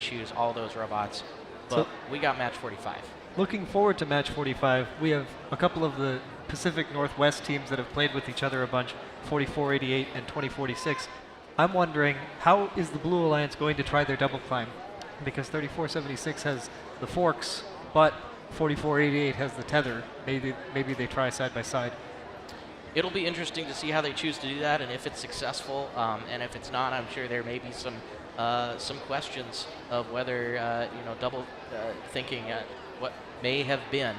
choose all those robots. But we got match 45. Looking forward to match 45. We have a couple of the Pacific Northwest teams that have played with each other a bunch, 4488 and 2046. I'm wondering, how is the Blue Alliance going to try their double climb? Because 3476 has the forks, but 4488 has the tether. Maybe they try side by side. It'll be interesting to see how they choose to do that, and if it's successful. And if it's not, I'm sure there may be some questions of whether double thinking what may have been.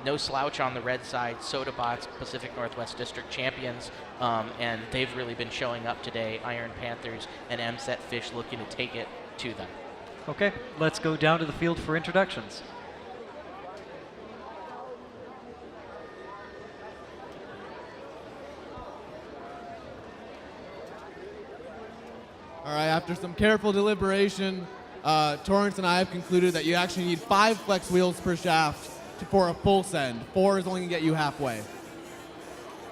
No slouch on the red side. Sodabots, Pacific Northwest District champions, and they've really been showing up today. Iron Panthers and MSET Fish looking to take it to them. Okay, let's go down to the field for introductions. All right, after some careful deliberation, Torrance and I have concluded that you actually need 5 flex wheels per shaft for a full send. 4 is only going to get you halfway.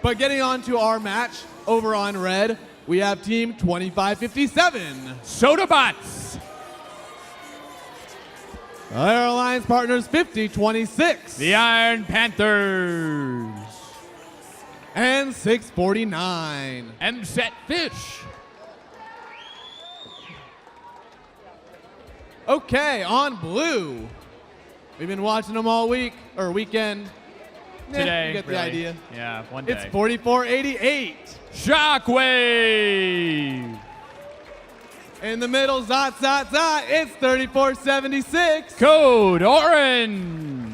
But getting on to our match, over on red, we have team 2557. Sodabots. Our alliance partners 5026. The Iron Panthers. And 649. MSET Fish. Okay, on blue. We've been watching them all week, or weekend. Today, you get really. the idea. Yeah, one day. It's 4488. Shockwave. In the middle, zot, it's 3476. Code Orange.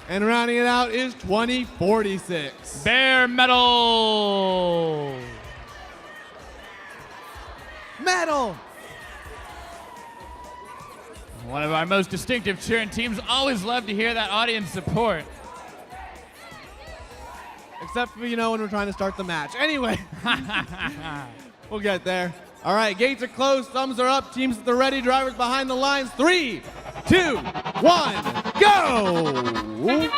And rounding it out is 2046. Bare Metal. Metal. One of our most distinctive cheering teams. Always love to hear that audience support. Except for, when we're trying to start the match. Anyway, we'll get there. All right, gates are closed, thumbs are up, teams at the ready, drivers behind the lines. 3, 2, 1, go!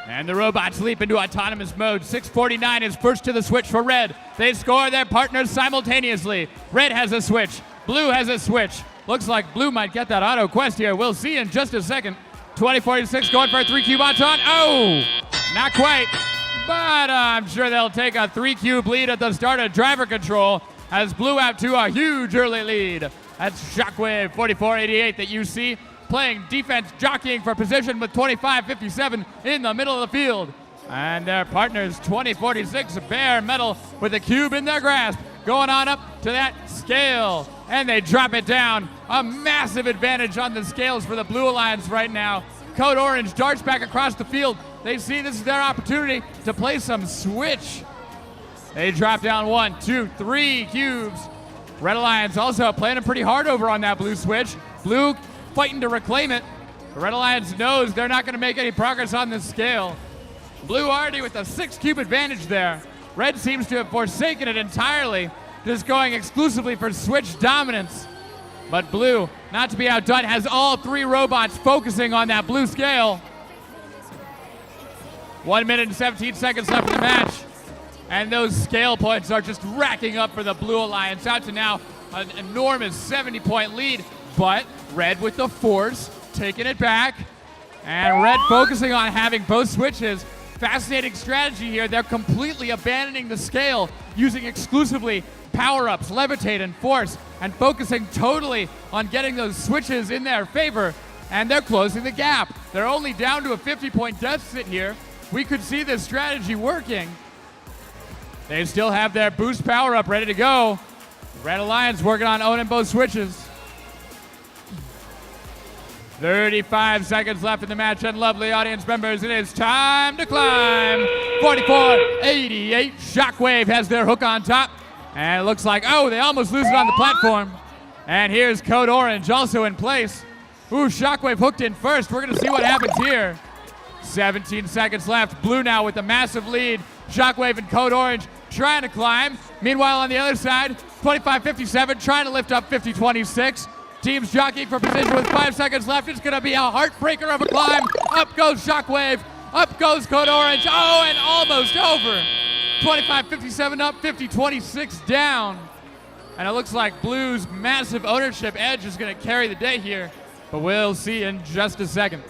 And the robots leap into autonomous mode. 649 is first to the switch for red. They score their partners simultaneously. Red has a switch, blue has a switch. Looks like blue might get that auto quest here. We'll see in just a second. 2046 going for a 3-cube baton. Oh, not quite. But I'm sure they'll take a 3-cube lead at the start of driver control as blue out to a huge early lead. That's Shockwave 4488 that you see playing defense, jockeying for position with 2557 in the middle of the field. And their partners 2046 Bare Metal with a cube in their grasp going on up to that scale. And they drop it down. A massive advantage on the scales for the Blue Alliance right now. Code Orange darts back across the field. They see this is their opportunity to play some switch. They drop down 1, 2, 3 cubes. Red Alliance also playing it pretty hard over on that blue switch. Blue fighting to reclaim it. The Red Alliance knows they're not going to make any progress on this scale. Blue already with a 6-cube advantage there. Red seems to have forsaken it entirely, just going exclusively for switch dominance. But blue, not to be outdone, has all 3 robots focusing on that blue scale. 1 minute and 17 seconds left in the match. And those scale points are just racking up for the Blue Alliance, out to now an enormous 70-point lead. But red with the force, taking it back. And red focusing on having both switches. Fascinating strategy here. They're completely abandoning the scale, using exclusively power-ups, levitate, and force, and focusing totally on getting those switches in their favor. And they're closing the gap. They're only down to a 50-point deficit here. We could see this strategy working. They still have their boost power-up ready to go. Red Alliance working on owning both switches. 35 seconds left in the match, and lovely audience members, it is time to climb. 4488 Shockwave has their hook on top. And it looks like, oh, they almost lose it on the platform. And here's Code Orange also in place. Ooh, Shockwave hooked in first. We're going to see what happens here. 17 seconds left. Blue now with a massive lead. Shockwave and Code Orange trying to climb. Meanwhile, on the other side, 2557 trying to lift up 5026. Teams jockeying for position with 5 seconds left. It's going to be a heartbreaker of a climb. Up goes Shockwave. Up goes Code Orange. Oh, and almost over. 2557 up, 5026 down. And it looks like Blue's massive ownership edge is going to carry the day here, but we'll see in just a second.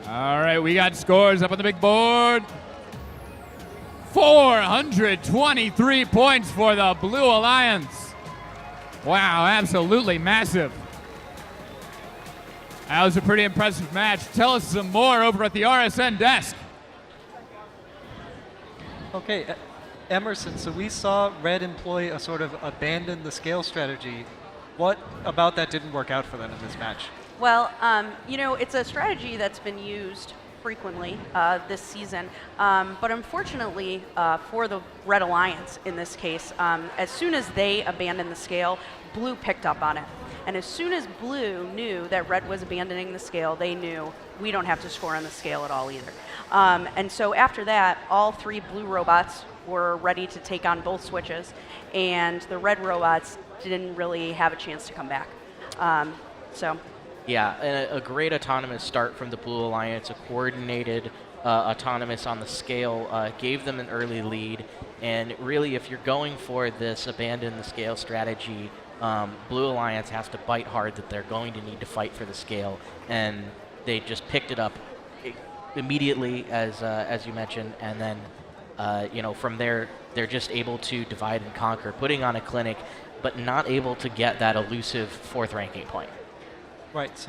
All right, we got scores up on the big board. 423 points for the Blue Alliance. Wow, absolutely massive. That was a pretty impressive match. Tell us some more over at the RSN desk. Okay, Emerson, so we saw Red employ a sort of abandon the scale strategy. What about that didn't work out for them in this match? Well, it's a strategy that's been used frequently this season, but unfortunately for the Red Alliance in this case, as soon as they abandoned the scale, Blue picked up on it. And as soon as Blue knew that Red was abandoning the scale, they knew we don't have to score on the scale at all either. And so after that, all 3 Blue robots were ready to take on both switches, and the Red robots didn't really have a chance to come back. Yeah, and a great autonomous start from the Blue Alliance, a coordinated autonomous on the scale, gave them an early lead. And really, if you're going for this abandon the scale strategy, Blue Alliance has to bite hard that they're going to need to fight for the scale. And they just picked it up immediately, as you mentioned, and then from there, they're just able to divide and conquer, putting on a clinic, but not able to get that elusive 4th ranking point. Right. So